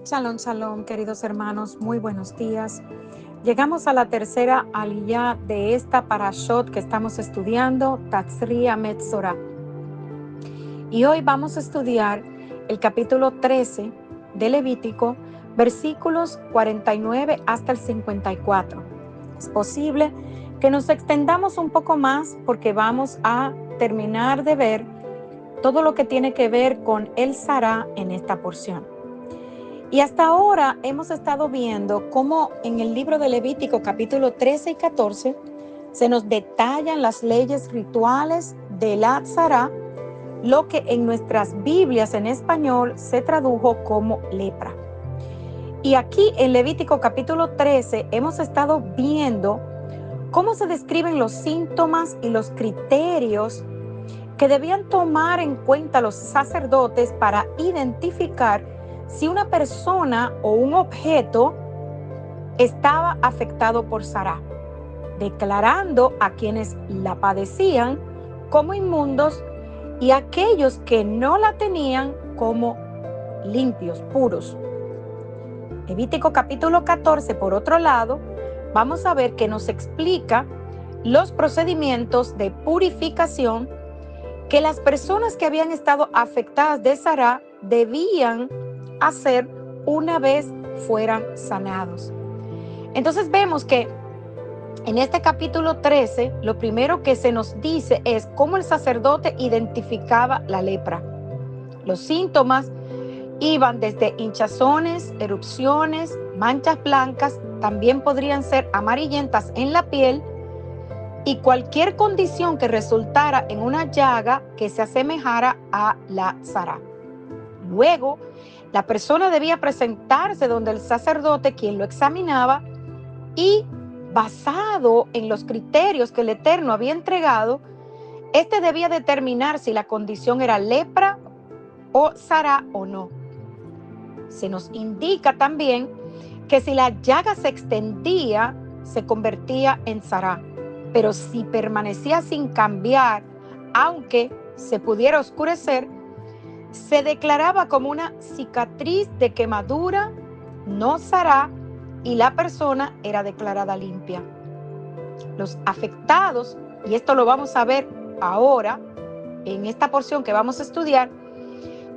Shalom, shalom, queridos hermanos, muy buenos días. Llegamos a la tercera aliyá de esta parashot que estamos estudiando, Tatzri Metzora. Y hoy vamos a estudiar el capítulo 13 de Levítico, versículos 49 hasta el 54. Es posible que nos extendamos un poco más porque vamos a terminar de ver todo lo que tiene que ver con el Sará en esta porción. Y hasta ahora hemos estado viendo cómo en el libro de Levítico capítulo 13 y 14 se nos detallan las leyes rituales de la Tzara, lo que en nuestras Biblias en español se tradujo como lepra. Y aquí en Levítico capítulo 13 hemos estado viendo cómo se describen los síntomas y los criterios que debían tomar en cuenta los sacerdotes para identificar si una persona o un objeto estaba afectado por Sará, declarando a quienes la padecían como inmundos y a aquellos que no la tenían como limpios, puros. Levítico capítulo 14, por otro lado, vamos a ver que nos explica los procedimientos de purificación que las personas que habían estado afectadas de Sará debían hacer una vez fueran sanados. Entonces vemos que en este capítulo 13, lo primero que se nos dice es cómo el sacerdote identificaba la lepra. Los síntomas iban desde hinchazones, erupciones, manchas blancas, también podrían ser amarillentas en la piel, y cualquier condición que resultara en una llaga que se asemejara a la Sará. Luego, la persona debía presentarse donde el sacerdote, quien lo examinaba, y basado en los criterios que el Eterno había entregado, este debía determinar si la condición era lepra o Sará o no. Se nos indica también que si la llaga se extendía, se convertía en Sará, pero si permanecía sin cambiar, aunque se pudiera oscurecer, se declaraba como una cicatriz de quemadura, no Sará, y la persona era declarada limpia. Los afectados, y esto lo vamos a ver ahora en esta porción que vamos a estudiar,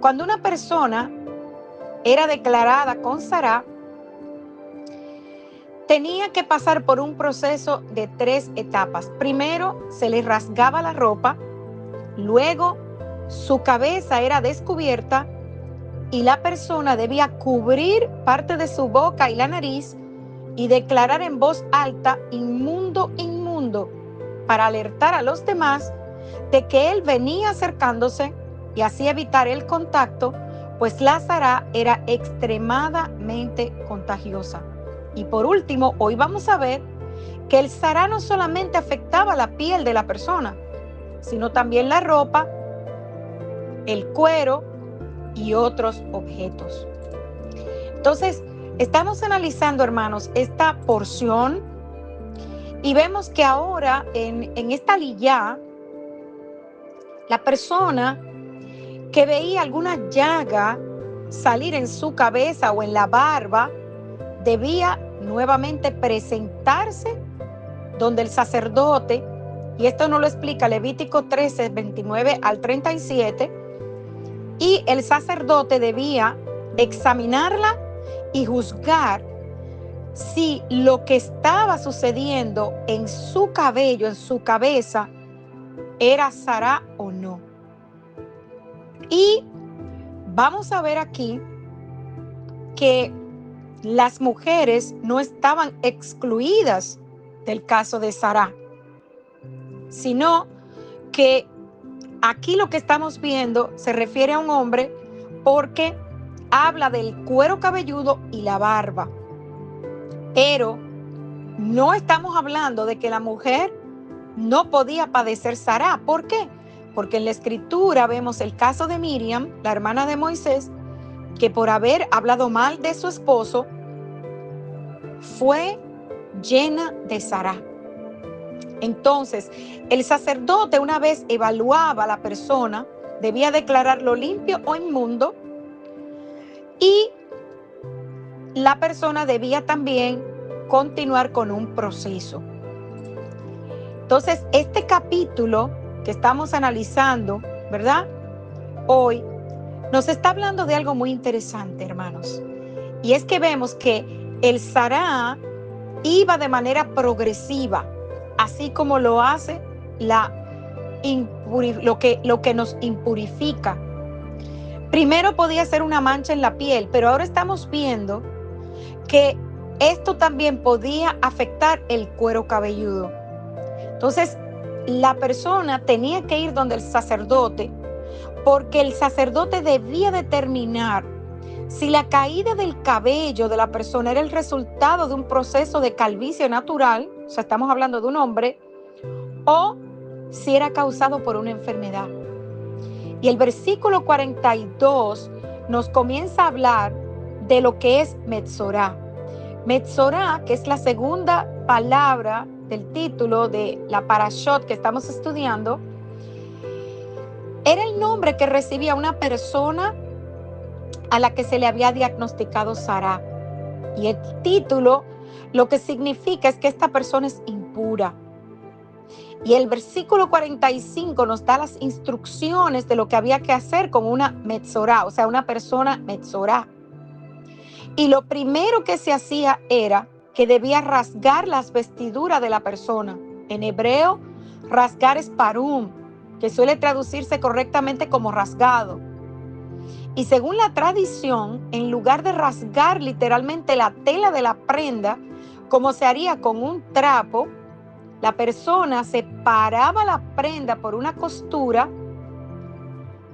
cuando una persona era declarada con Sará, tenía que pasar por un proceso de 3 etapas. Primero, se le rasgaba la ropa, luego su cabeza era descubierta y la persona debía cubrir parte de su boca y la nariz y declarar en voz alta, inmundo, inmundo, para alertar a los demás de que él venía acercándose y así evitar el contacto, pues la Sará era extremadamente contagiosa. Y por último, hoy vamos a ver que el Sará no solamente afectaba la piel de la persona, sino también la ropa, el cuero y otros objetos. Entonces, estamos analizando, hermanos, esta porción y vemos que ahora en esta aliyá, la persona que veía alguna llaga salir en su cabeza o en la barba, debía nuevamente presentarse donde el sacerdote, y esto nos lo explica Levítico 13, 29 al 37, y el sacerdote debía examinarla y juzgar si lo que estaba sucediendo en su cabello, en su cabeza, era Sará o no. Y vamos a ver aquí que las mujeres no estaban excluidas del caso de Sará, sino que aquí lo que estamos viendo se refiere a un hombre porque habla del cuero cabelludo y la barba. Pero no estamos hablando de que la mujer no podía padecer Sará. ¿Por qué? Porque en la escritura vemos el caso de Miriam, la hermana de Moisés, que por haber hablado mal de su esposo, fue llena de Sará. Entonces, el sacerdote, una vez evaluaba a la persona, debía declararlo limpio o inmundo, y la persona debía también continuar con un proceso. Entonces, este capítulo que estamos analizando, ¿verdad? Hoy nos está hablando de algo muy interesante, hermanos. Y es que vemos que el Sará iba de manera progresiva, así como lo hace lo que nos impurifica. Primero podía ser una mancha en la piel, pero ahora estamos viendo que esto también podía afectar el cuero cabelludo. Entonces, la persona tenía que ir donde el sacerdote, porque el sacerdote debía determinar si la caída del cabello de la persona era el resultado de un proceso de calvicie natural, o sea, estamos hablando de un hombre, o si era causado por una enfermedad. Y el versículo 42 nos comienza a hablar de lo que es Metzorá. Metzorá, que es la segunda palabra del título de la parashot que estamos estudiando, era el nombre que recibía una persona a la que se le había diagnosticado Sará. Y el título lo que significa es que esta persona es impura. Y el versículo 45 nos da las instrucciones de lo que había que hacer con una Metzorá, o sea, una persona Metzorá. Y lo primero que se hacía era que debía rasgar las vestiduras de la persona. En hebreo, rasgar es parum, que suele traducirse correctamente como rasgado. Y según la tradición, en lugar de rasgar literalmente la tela de la prenda, como se haría con un trapo, la persona separaba la prenda por una costura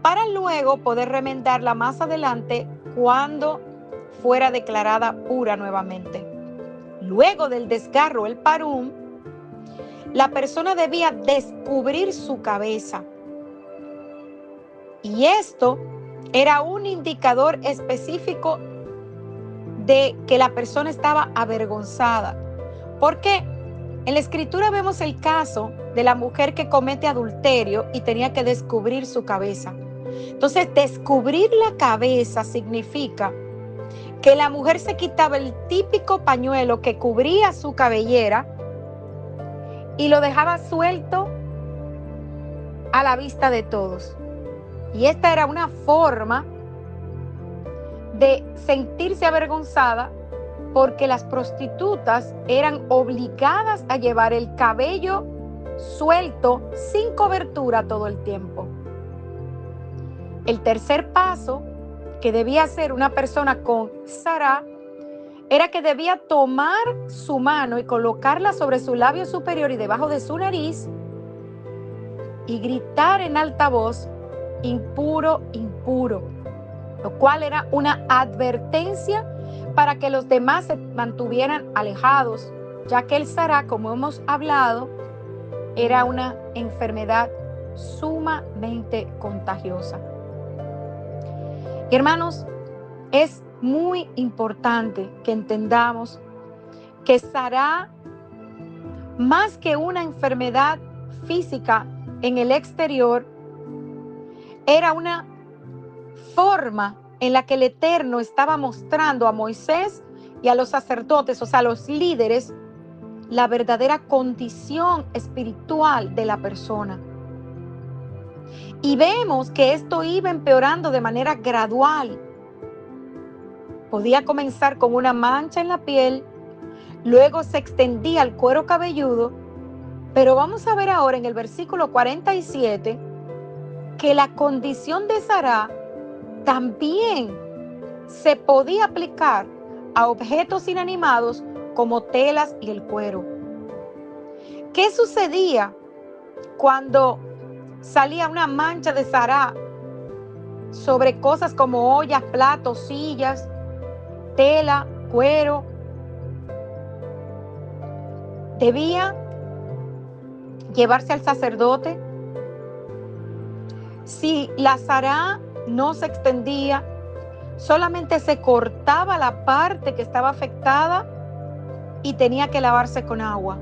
para luego poder remendarla más adelante cuando fuera declarada pura nuevamente. Luego del desgarro, el parum, la persona debía descubrir su cabeza. Y esto era un indicador específico de que la persona estaba avergonzada. Porque en la escritura vemos el caso de la mujer que comete adulterio y tenía que descubrir su cabeza. Entonces, descubrir la cabeza significa que la mujer se quitaba el típico pañuelo que cubría su cabellera y lo dejaba suelto a la vista de todos. Y esta era una forma de sentirse avergonzada porque las prostitutas eran obligadas a llevar el cabello suelto sin cobertura todo el tiempo. El tercer paso que debía hacer una persona con Sará era que debía tomar su mano y colocarla sobre su labio superior y debajo de su nariz y gritar en alta voz: impuro, impuro, lo cual era una advertencia para que los demás se mantuvieran alejados, ya que el Sará, como hemos hablado, era una enfermedad sumamente contagiosa. Y hermanos, es muy importante que entendamos que Sará, más que una enfermedad física en el exterior, era una forma en la que el Eterno estaba mostrando a Moisés y a los sacerdotes, o sea, a los líderes, la verdadera condición espiritual de la persona. Y vemos que esto iba empeorando de manera gradual. Podía comenzar con una mancha en la piel, luego se extendía al cuero cabelludo, pero vamos a ver ahora en el versículo 47 que la condición de Sará también se podía aplicar a objetos inanimados como telas y el cuero. ¿Qué sucedía cuando salía una mancha de Sará sobre cosas como ollas, platos, sillas, tela, cuero? Debía llevarse al sacerdote. Si la Sará no se extendía, solamente se cortaba la parte que estaba afectada y tenía que lavarse con agua.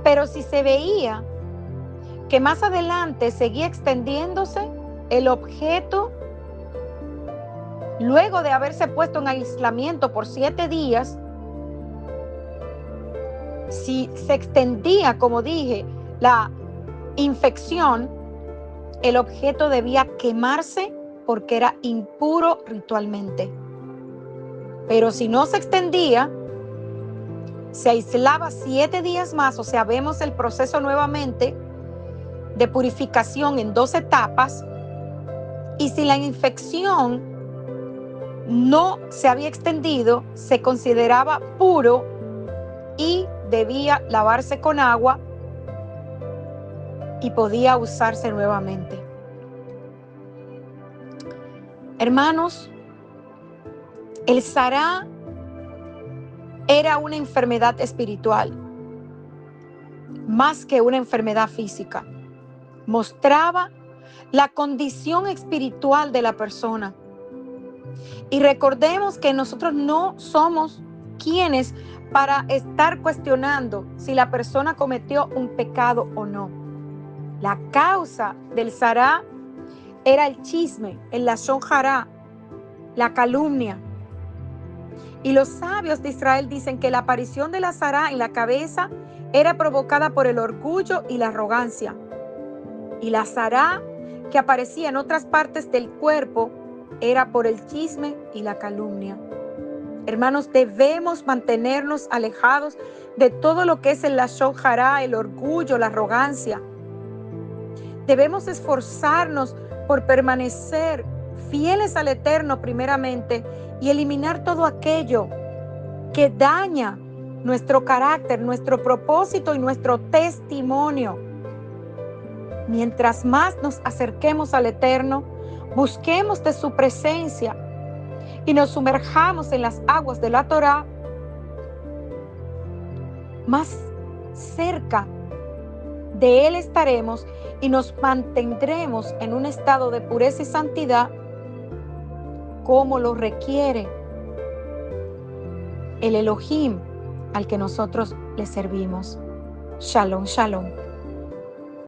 Pero si se veía que más adelante seguía extendiéndose, el objeto luego de haberse puesto en aislamiento por 7 días, si se extendía, como dije, la infección, el objeto debía quemarse porque era impuro ritualmente. Pero si no se extendía, se aislaba 7 días más, o sea, vemos el proceso nuevamente de purificación en 2 etapas, y si la infección no se había extendido, se consideraba puro y debía lavarse con agua y podía usarse nuevamente. Hermanos, el Sará era una enfermedad espiritual, más que una enfermedad física. Mostraba la condición espiritual de la persona. Y recordemos que nosotros no somos quienes para estar cuestionando si la persona cometió un pecado o no. La causa del Sará era el chisme, el lashon hará, la calumnia. Y los sabios de Israel dicen que la aparición de la Sará en la cabeza era provocada por el orgullo y la arrogancia. Y la Sará que aparecía en otras partes del cuerpo era por el chisme y la calumnia. Hermanos, debemos mantenernos alejados de todo lo que es el lashon hará, el orgullo, la arrogancia. Debemos esforzarnos por permanecer fieles al Eterno primeramente y eliminar todo aquello que daña nuestro carácter, nuestro propósito y nuestro testimonio. Mientras más nos acerquemos al Eterno, busquemos de su presencia y nos sumerjamos en las aguas de la Torá, más cerca de Él estaremos y nos mantendremos en un estado de pureza y santidad como lo requiere el Elohim al que nosotros le servimos. Shalom, shalom.